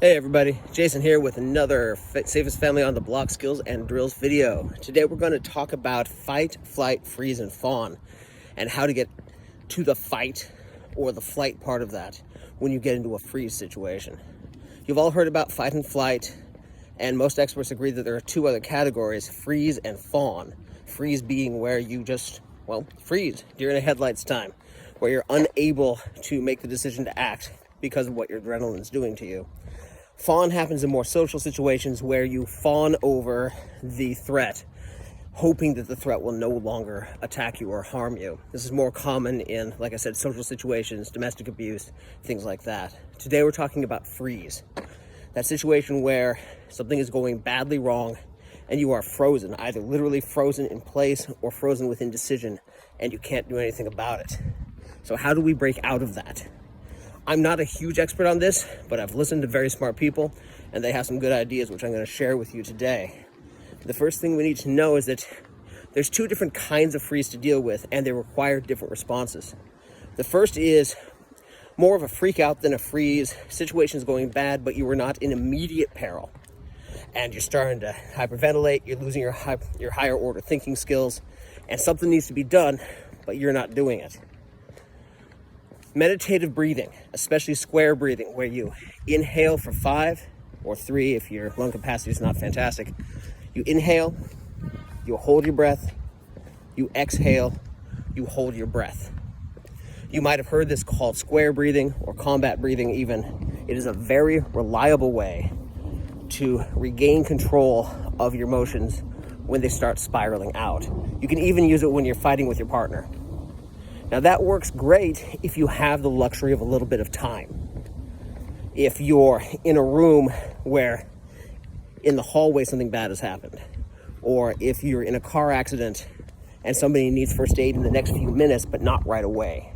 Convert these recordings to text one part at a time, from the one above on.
Hey everybody, Jason here with another Safest Family on the Block Skills and Drills video. Today we're going to talk about fight, flight, freeze, and fawn, and how to get to the fight or the flight part of that when you get into a freeze situation. You've all heard about fight and flight, and most experts agree that there are two other categories, freeze and fawn. Freeze being where you just, freeze during a headlights time, where you're unable to make the decision to act because of what your adrenaline's doing to you. Fawn happens in more social situations where you fawn over the threat, hoping that the threat will no longer attack you or harm you. This is more common in, like I said, social situations, domestic abuse, things like that. Today we're talking about freeze. That situation where something is going badly wrong and you are frozen, either literally frozen in place or frozen with indecision, and you can't do anything about it. So how do we break out of that? I'm not a huge expert on this, but I've listened to very smart people, and they have some good ideas, which I'm going to share with you today. The first thing we need to know is that there's two different kinds of freeze to deal with, and they require different responses. The first is more of a freak out than a freeze. Situation's going bad, but you are not in immediate peril, and you're starting to hyperventilate. You're losing your higher order thinking skills, and something needs to be done, but you're not doing it. Meditative breathing, especially square breathing, where you inhale for 5 or 3 if your lung capacity is not fantastic. You inhale, you hold your breath, you exhale, you hold your breath. You might have heard this called square breathing or combat breathing even. It is a very reliable way to regain control of your emotions when they start spiraling out. You can even use it when you're fighting with your partner. Now that works great if you have the luxury of a little bit of time. If you're in a room where in the hallway something bad has happened, or if you're in a car accident and somebody needs first aid in the next few minutes but not right away.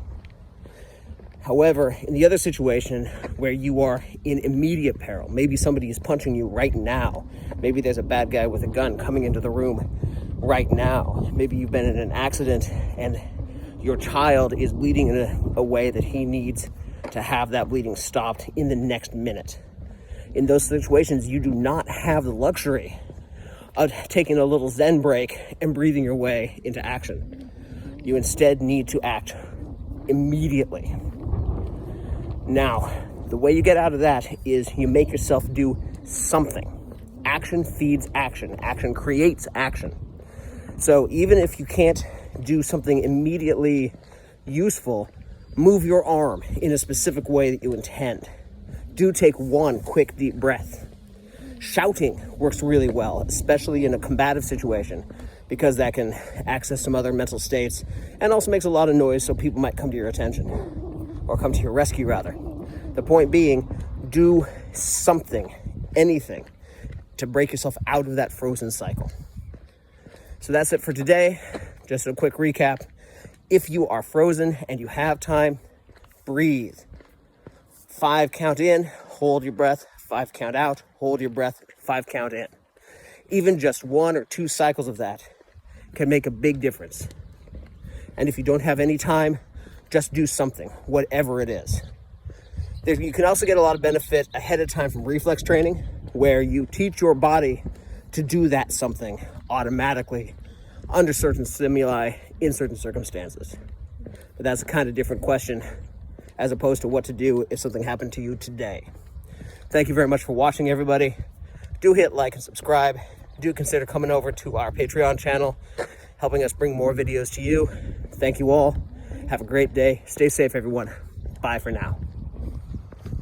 However, in the other situation where you are in immediate peril, maybe somebody is punching you right now, maybe there's a bad guy with a gun coming into the room right now, maybe you've been in an accident and your child is bleeding in a way that he needs to have that bleeding stopped in the next minute. In those situations, you do not have the luxury of taking a little Zen break and breathing your way into action. You instead need to act immediately. Now, the way you get out of that is you make yourself do something. Action feeds action. Action creates action. So even if you can't do something immediately useful, move your arm in a specific way that you intend. Do take one quick deep breath. Shouting works really well, especially in a combative situation, because that can access some other mental states and also makes a lot of noise, so people might come to your attention, or come to your rescue rather. The point being, do something, anything, to break yourself out of that frozen cycle. So that's it for today. Just a quick recap. If you are frozen and you have time, breathe. 5 count in, hold your breath. 5 count out, hold your breath. 5 count in. Even just 1 or 2 cycles of that can make a big difference. And if you don't have any time, just do something, whatever it is. You can also get a lot of benefit ahead of time from reflex training, where you teach your body to do that something automatically under certain stimuli in certain circumstances. But that's a kind of different question as opposed to what to do if something happened to you today. Thank you very much for watching, everybody. Do hit like and subscribe. Do consider coming over to our Patreon channel, helping us bring more videos to you. Thank you all. Have a great day. Stay safe, everyone. Bye for now.